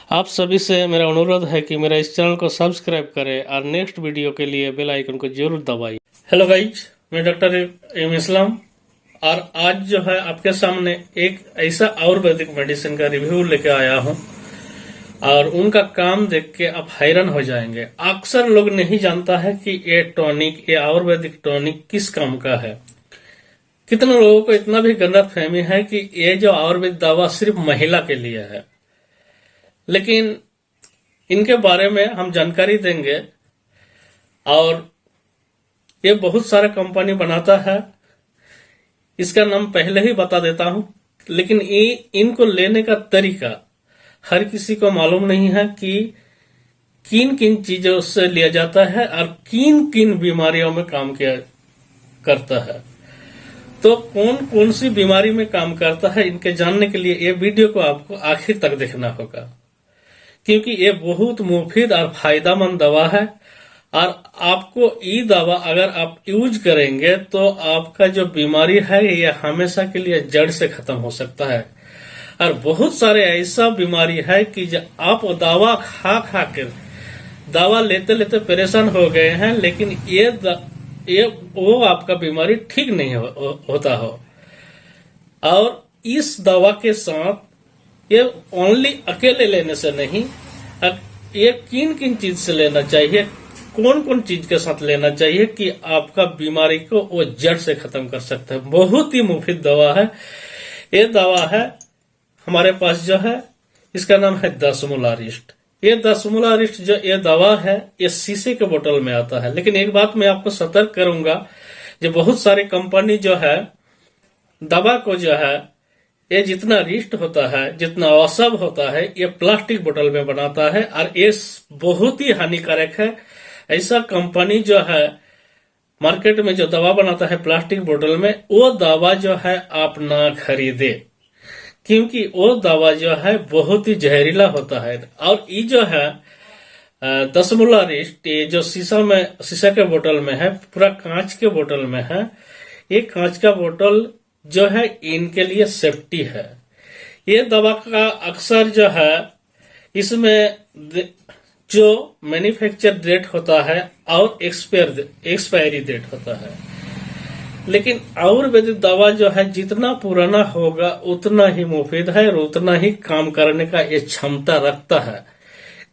आप सभी से मेरा अनुरोध है कि मेरा इस चैनल को सब्सक्राइब करें और नेक्स्ट वीडियो के लिए बेल आइकन को जरूर दबाइए। हेलो गाइज, मैं डॉक्टर एम इस्लाम और आज जो है आपके सामने एक ऐसा आयुर्वेदिक मेडिसिन का रिव्यू लेके आया हूं और उनका काम देख के आप हैरान हो जाएंगे। अक्सर लोग नहीं जानता है कि ये आयुर्वेदिक टॉनिक किस काम का है। कितने लोगों को इतना भी गलत फहमी है कि ये जो आयुर्वेदिक दवा सिर्फ महिला के लिए है, लेकिन इनके बारे में हम जानकारी देंगे। और ये बहुत सारा कंपनी बनाता है, इसका नाम पहले ही बता देता हूं, लेकिन इनको लेने का तरीका हर किसी को मालूम नहीं है कि किन किन चीजों से लिया जाता है और किन किन बीमारियों में काम किया करता है। तो कौन कौन सी बीमारी में काम करता है, इनके जानने के लिए ये वीडियो को आपको आखिर तक देखना होगा, क्योंकि ये बहुत मुफीद और फायदेमंद दवा है। और आपको ये दवा अगर आप यूज करेंगे तो आपका जो बीमारी है ये हमेशा के लिए जड़ से खत्म हो सकता है। और बहुत सारे ऐसा बीमारी है कि आप दवा खा कर दवा लेते लेते परेशान हो गए हैं, लेकिन ये वो आपका बीमारी ठीक नहीं होता हो। और इस दवा के साथ ये ओनली अकेले लेने से नहीं, ये किन किन चीज से लेना चाहिए, कौन कौन चीज के साथ लेना चाहिए कि आपका बीमारी को वो जड़ से खत्म कर सकता है। बहुत ही मुफीद दवा है। ये दवा है हमारे पास जो है, इसका नाम है दसमूलारिस्ट। ये दसमूलारिस्ट जो ये दवा है ये शीशे के बोतल में आता है। लेकिन एक बात मैं आपको सतर्क करूंगा, जो बहुत सारी कंपनी जो है दवा को जो है ये जितना रिस्ट होता है, जितना औषध होता है, ये प्लास्टिक बोतल में बनाता है और ये बहुत ही हानिकारक है। ऐसा कंपनी जो है मार्केट में जो दवा बनाता है प्लास्टिक बोतल में, वो दवा जो है आप ना खरीदे, क्योंकि वो दवा जो है बहुत ही जहरीला होता है। और ये जो है दसमूलारिस्ट, ये जो शीशा के बोतल में है, पूरा कांच के बोतल में है। ये कांच का बोतल जो है इनके लिए सेफ्टी है। ये दवा का अक्सर जो है इसमें जो मैन्युफैक्चर डेट होता है और एक्सपायरी डेट होता है। लेकिन आयुर्वेदिक दवा जो है जितना पुराना होगा उतना ही मुफीद है और उतना ही काम करने का ये क्षमता रखता है।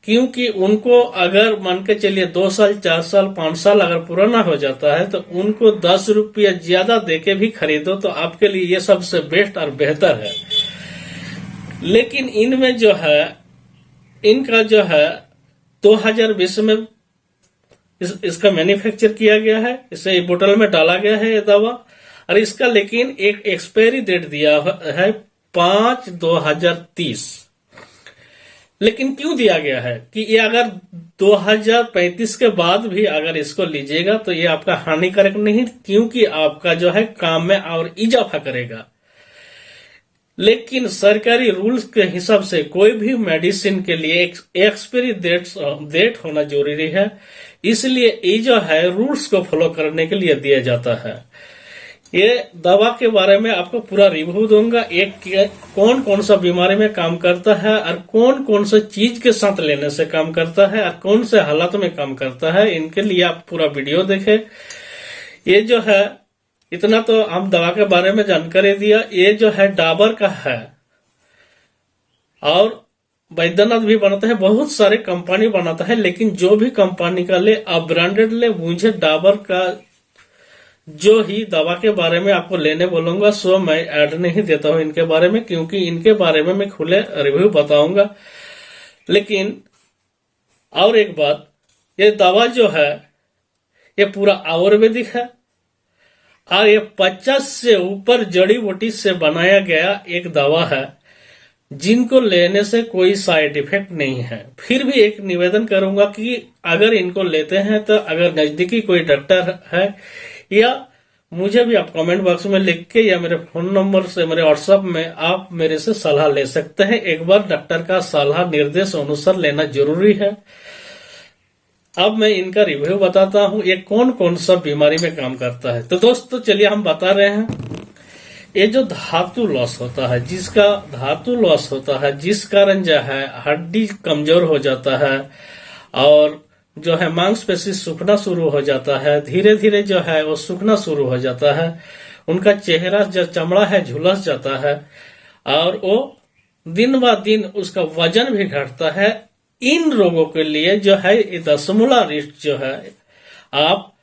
क्योंकि उनको अगर मान के चलिए 2 साल 4 साल 5 साल अगर पुराना हो जाता है तो उनको 10 रुपया ज्यादा देके भी खरीदो तो आपके लिए ये सबसे बेस्ट और बेहतर है। लेकिन इनमें जो है इनका जो है 2020 में इसका मैन्युफैक्चर किया गया है, इसे बोतल में डाला गया है ये दवा। और इसका लेकिन एक एक्सपायरी डेट दिया है 5/2030। लेकिन क्यों दिया गया है कि ये अगर 2035 के बाद भी अगर इसको लीजिएगा तो ये आपका हानिकारक नहीं, क्योंकि आपका जो है काम में और इजाफा करेगा। लेकिन सरकारी रूल्स के हिसाब से कोई भी मेडिसिन के लिए एक्सपायरी डेट होना जरूरी है, इसलिए ये जो है रूल्स को फॉलो करने के लिए दिया जाता है। ये दवा के बारे में आपको पूरा रिव्यू दूंगा, एक कौन कौन सा बीमारी में काम करता है और कौन कौन सा चीज के साथ लेने से काम करता है और कौन से हालात में काम करता है। इनके लिए आप पूरा वीडियो देखें। ये जो है इतना तो हम दवा के बारे में जानकारी दिया। ये जो है डाबर का है और वैद्यनाथ भी बनाता है, बहुत सारे कंपनी बनाता है। लेकिन जो भी कंपनी का ले, आप ब्रांडेड ले, मुझे डाबर का जो ही दवा के बारे में आपको लेने बोलूंगा सो मैं ऐड नहीं देता हूं इनके बारे में, क्योंकि इनके बारे में मैं खुले रिव्यू बताऊंगा। लेकिन और एक बात, ये दवा जो है ये पूरा आयुर्वेदिक है और ये 50 से ऊपर जड़ी बूटी से बनाया गया एक दवा है, जिनको लेने से कोई साइड इफेक्ट नहीं है। फिर भी एक निवेदन करूंगा कि अगर इनको लेते हैं तो अगर नजदीकी कोई डॉक्टर है या मुझे भी आप कमेंट बॉक्स में लिख के या मेरे फोन नंबर से मेरे व्हाट्सएप में आप मेरे से सलाह ले सकते हैं। एक बार डॉक्टर का सलाह निर्देश अनुसार लेना जरूरी है। अब मैं इनका रिव्यू बताता हूं, ये कौन कौन सा बीमारी में काम करता है। तो दोस्तों चलिए हम बता रहे हैं। ये जो धातु लॉस होता है, जिसका धातु लॉस होता है, जिस कारण जो है हड्डी कमजोर हो जाता है और जो है मांसपेशी सूखना शुरू हो जाता है, धीरे धीरे जो है वो सूखना शुरू हो जाता है, उनका चेहरा जो चमड़ा है झुलस जाता है और वो दिन ब दिन उसका वजन भी घटता है। इन रोगों के लिए जो है ये दशमूला रिस्ट जो है आप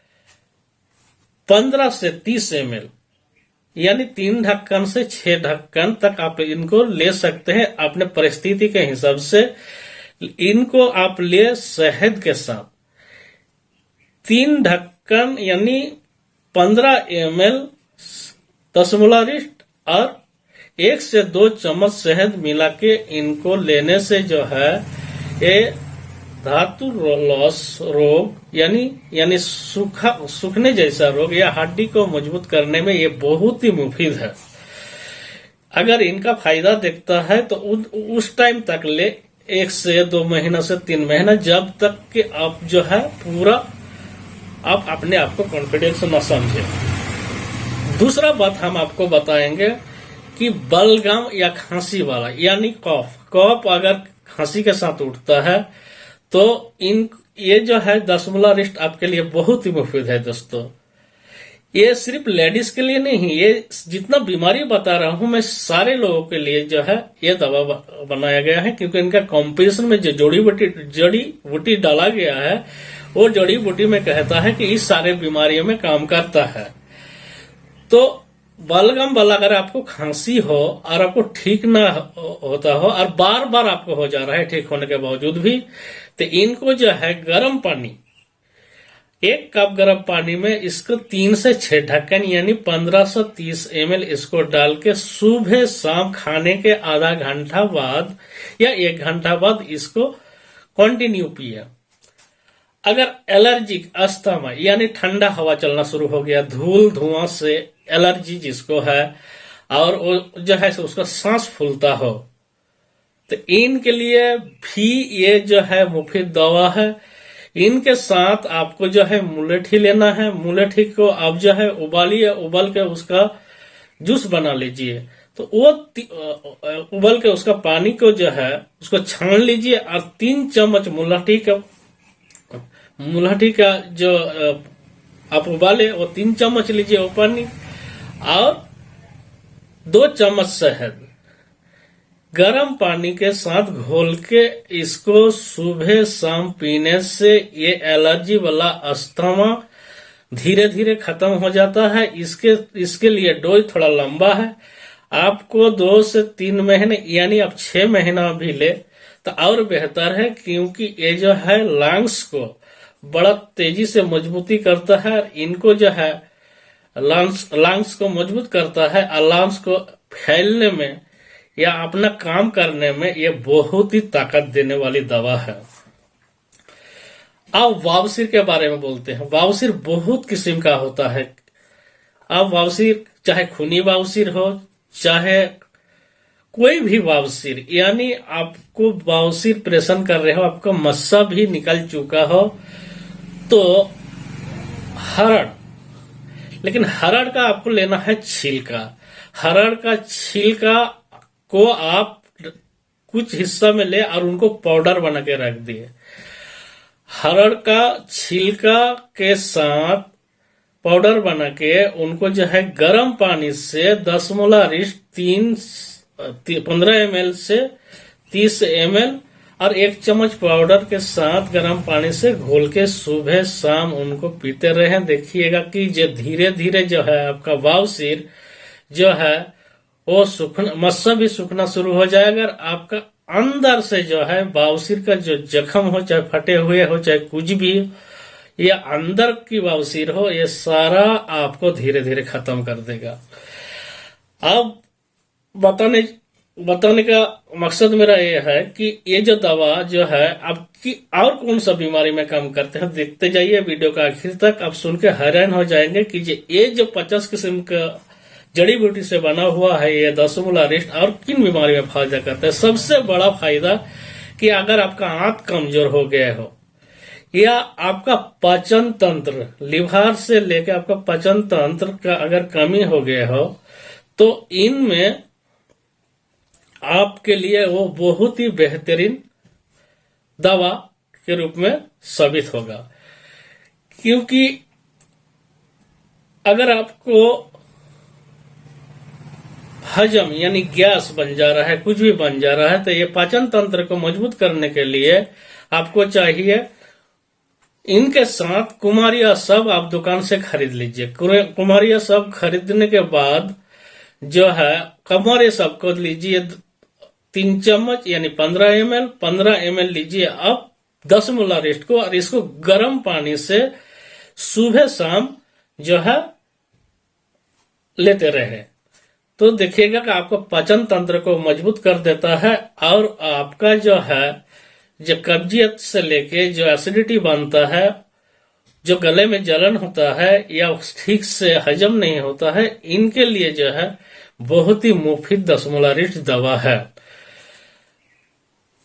15 से 30 ml यानी 3 ढक्कन से 6 ढक्कन तक आप इनको ले सकते हैं अपने परिस्थिति के हिसाब से। इनको आप ले शहद के साथ 3 ढक्कन यानी 15 ml दशमूला रिस्ट और 1 से 2 चम्मच शहद मिला के इनको लेने से जो है ये धातु लॉस रोग यानी सूखने जैसा रोग या हड्डी को मजबूत करने में ये बहुत ही मुफीद है। अगर इनका फायदा देखता है तो उस टाइम तक ले 1 से 2 महीना से 3 महीना, जब तक कि आप जो है पूरा आप अपने आप को कॉन्फिडेंस न समझे। दूसरा बात हम आपको बताएंगे कि बलगम या खांसी वाला यानी कफ अगर खांसी के साथ उठता है तो ये जो है दशमूला रिस्ट आपके लिए बहुत ही मुफीद है दोस्तों। ये सिर्फ लेडीज के लिए नहीं, ये जितना बीमारी बता रहा हूं मैं सारे लोगों के लिए जो है ये दवा बनाया गया है, क्योंकि इनका कॉम्बिनेशन में जो जड़ी बूटी डाला गया है वो जड़ी बूटी में कहता है कि इस सारे बीमारियों में काम करता है। तो बलगम वाला अगर आपको खांसी हो और आपको ठीक ना होता हो और बार बार आपको हो जा रहा है ठीक होने के बावजूद भी, तो इनको जो है गर्म पानी 1 कप गर्म पानी में इसको 3 से 6 ढक्कन यानी 15 से 30 ml इसको डाल के सुबह शाम खाने के आधा घंटा बाद या 1 घंटा बाद इसको कंटिन्यू पिए। अगर एलर्जिक अस्थमा यानी ठंडा हवा चलना शुरू हो गया, धूल धुआं से एलर्जी जिसको है और वो जो है उसका सांस फूलता हो, तो इनके लिए भी ये जो है मुफीद दवा है। इनके साथ आपको जो है मुलेठी लेना है। मुलेठी को आप जो है उबालिए, उबाल के उसका जूस बना लीजिए। तो वो उबाल के उसका पानी को जो है उसको छान लीजिए और 3 चम्मच मुलेठी का जो आप उबाले वो 3 चम्मच लीजिए वो पानी और 2 चम्मच शहद गर्म पानी के साथ घोल के इसको सुबह शाम पीने से ये एलर्जी वाला अस्थमा धीरे धीरे खत्म हो जाता है। इसके लिए डोज थोड़ा लंबा है, आपको 2 से 3 महीने यानी आप 6 महीना भी ले तो और बेहतर है, क्योंकि ये जो है लंग्स को बड़ा तेजी से मजबूती करता है। इनको जो है लंग्स को मजबूत करता है और लंग्स को फैलने में या अपना काम करने में ये बहुत ही ताकत देने वाली दवा है। अब बवासीर के बारे में बोलते हैं। बवासीर बहुत किस्म का होता है। अब बवासीर चाहे खूनी बवासीर हो चाहे कोई भी बवासीर, यानी आपको बवासीर परेशान कर रहे हो, आपका मस्सा भी निकल चुका हो, तो हरड़, लेकिन हरड़ का आपको लेना है छिलका। हरड़ का छिलका को आप कुछ हिस्सा में ले और उनको पाउडर बना के रख दिए। हरड़ का छिलका के साथ पाउडर बना के उनको जो है गर्म पानी से दशमूला रिस्ट 15 ml से 30 ml और 1 चम्मच पाउडर के साथ गर्म पानी से घोल के सुबह शाम उनको पीते रहें। देखिएगा कि जो धीरे धीरे जो है आपका बवासीर जो है वो मस्सा भी सूखना शुरू हो जाएगा। आपका अंदर से जो है बवासीर का जो जख्म हो, चाहे फटे हुए हो चाहे कुछ भी, या अंदर की बवासीर हो, ये सारा आपको धीरे धीरे खत्म कर देगा। अब बताने का मकसद मेरा ये है कि ये जो दवा जो है आपकी और कौन सा बीमारी में काम करते हैं, देखते जाइए वीडियो का आखिर तक। आप सुन के हैरान हो जाएंगे कि ये जो 50 किस्म का जड़ी बूटी से बना हुआ है ये दशमूला रिस्ट और किन बीमारी में फायदा करता है। सबसे बड़ा फायदा कि अगर आपका आंत कमजोर हो गया हो या आपका पाचन तंत्र, लिवर से लेकर आपका पाचन तंत्र का अगर कमी हो गया हो, तो इनमें आपके लिए वो बहुत ही बेहतरीन दवा के रूप में साबित होगा। क्योंकि अगर आपको हजम यानी गैस बन जा रहा है, कुछ भी बन जा रहा है, तो ये पाचन तंत्र को मजबूत करने के लिए आपको चाहिए इनके साथ कुमारिया सब आप दुकान से खरीद लीजिए। कुमारिया सब खरीदने के बाद जो है कुमारिया सब को लीजिए 3 चम्मच यानी 15 ml लीजिए आप 10 मूला रेस्ट को, और इसको गर्म पानी से सुबह शाम जो है लेते रहे तो देखिएगा कि आपको पाचन तंत्र को मजबूत कर देता है, और आपका जो है जो कब्जियत से लेके जो एसिडिटी बनता है, जो गले में जलन होता है या ठीक से हजम नहीं होता है, इनके लिए जो है बहुत ही मुफीद 10 मूला रेस्ट दवा है।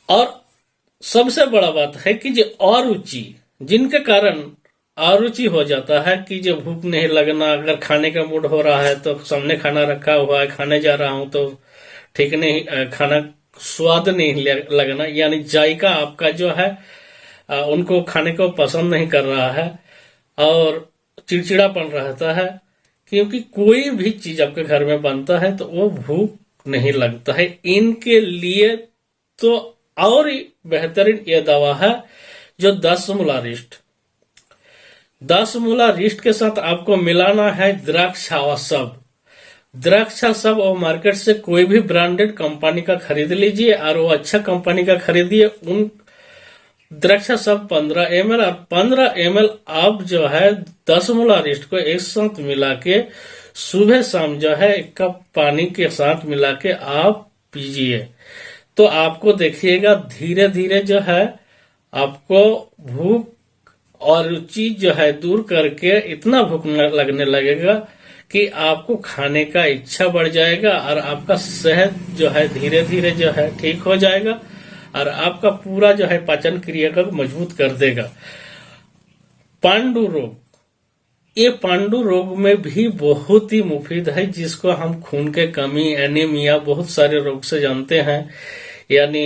और सबसे बड़ा बात है कि जो अरुचि, जिनके कारण अरुचि हो जाता है कि जो भूख नहीं लगना, अगर खाने का मूड हो रहा है तो सामने खाना रखा हुआ है, खाने जा रहा हूं तो ठीक नहीं, खाना स्वाद नहीं लगना, यानी जायका आपका जो है उनको खाने को पसंद नहीं कर रहा है और चिड़चिड़ापन रहता है, क्योंकि कोई भी चीज आपके घर में बनता है तो वो भूख नहीं लगता है। इनके लिए तो और ही बेहतरीन ये दवा है जो 10 मूला रेस्ट। 10 मूला रेस्ट के साथ आपको मिलाना है द्राक्षा सब। द्राक्षा सब और मार्केट से कोई भी ब्रांडेड कंपनी का खरीद लीजिए और वो अच्छा कंपनी का खरीदिए। उन द्राक्षा सब 15 ml और 15 ml आप जो है 10 मूला रेस्ट को एक साथ मिला के सुबह शाम जो है 1 कप पानी के साथ मिला के आप पीजिए, तो आपको देखिएगा धीरे धीरे जो है आपको भूख और रुचि जो है दूर करके इतना भूख लगने लगेगा कि आपको खाने का इच्छा बढ़ जाएगा और आपका सेहत जो है धीरे धीरे जो है ठीक हो जाएगा और आपका पूरा जो है पाचन क्रिया को मजबूत कर देगा। पांडु रोग, ये पांडु रोग में भी बहुत ही मुफीद है, जिसको हम खून के कमी, एनीमिया, बहुत सारे रोग से जानते हैं, यानी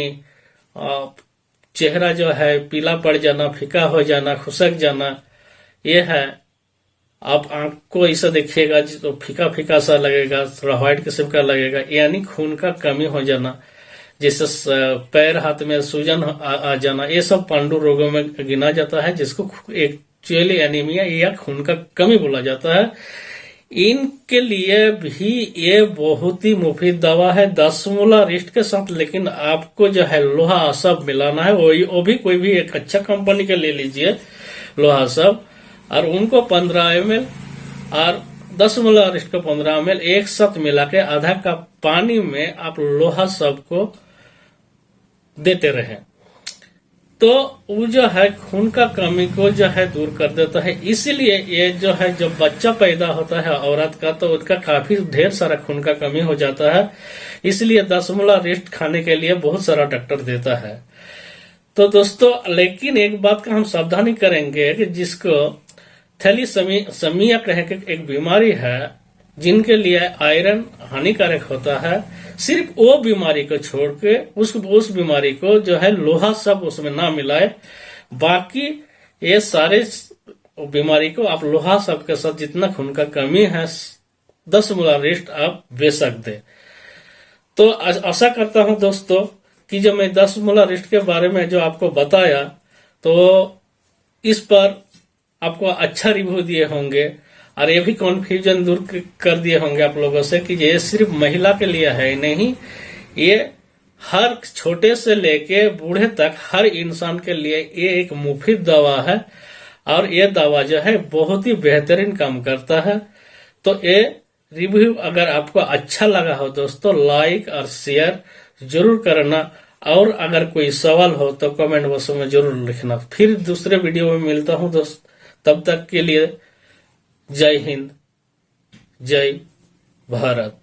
चेहरा जो है पीला पड़ जाना, फीका हो जाना, खुसक जाना, ये है। आप आंख को ऐसा देखिएगा तो फीका फीका सा लगेगा, थोड़ा व्हाइट किस्म का लगेगा, यानी खून का कमी हो जाना, जैसे पैर हाथ में सूजन आ जाना, ये सब पांडु रोगों में गिना जाता है, जिसको एक्चुअली एनीमिया या खून का कमी बोला जाता है। इनके लिए भी ये बहुत ही मुफीद दवा है 10 मूला रेस्ट के साथ। लेकिन आपको जो है लोहा सब मिलाना है, वो भी कोई भी एक अच्छा कंपनी के ले लीजिए लोहा सब, और उनको 15 ml और 10 मूला रेस्ट को 15 ml एक साथ मिला के आधा कप पानी में आप लोहा सब को देते रहे, तो वो जो है खून का कमी को जो है दूर कर देता है। इसीलिए ये जो है जब बच्चा पैदा होता है औरत का, तो उसका काफी ढेर सारा खून का कमी हो जाता है, इसलिए 10 मूला रेस्ट खाने के लिए बहुत सारा डॉक्टर देता है। तो दोस्तों, लेकिन एक बात का हम सावधानी करेंगे कि जिसको थैलीसीमिया कह के एक बीमारी है, जिनके लिए आयरन हानिकारक होता है, सिर्फ वो बीमारी को छोड़ के उस बीमारी को जो है लोहा सब उसमें ना मिलाए, बाकी ये सारे बीमारी को आप लोहा सब के साथ जितना खून का कमी है 10 मूला रेस्ट आप बेशक दे। तो आशा करता हूं दोस्तों कि जब मैं 10 मूला रेस्ट के बारे में जो आपको बताया, तो इस पर आपको अच्छा रिव्यू दिए होंगे और ये भी कन्फ्यूजन दूर कर दिए होंगे आप लोगों से कि ये सिर्फ महिला के लिए है नहीं, ये हर छोटे से लेके बूढ़े तक हर इंसान के लिए ये एक मुफीद दवा है, और ये दवा जो है बहुत ही बेहतरीन काम करता है। तो ये रिव्यू अगर आपको अच्छा लगा हो दोस्तों, लाइक और शेयर जरूर करना, और अगर कोई सवाल हो तो कमेंट बॉक्स में जरूर लिखना। फिर दूसरे वीडियो में मिलता हूं दोस्त, तब तक के लिए जय हिंद, जय भारत।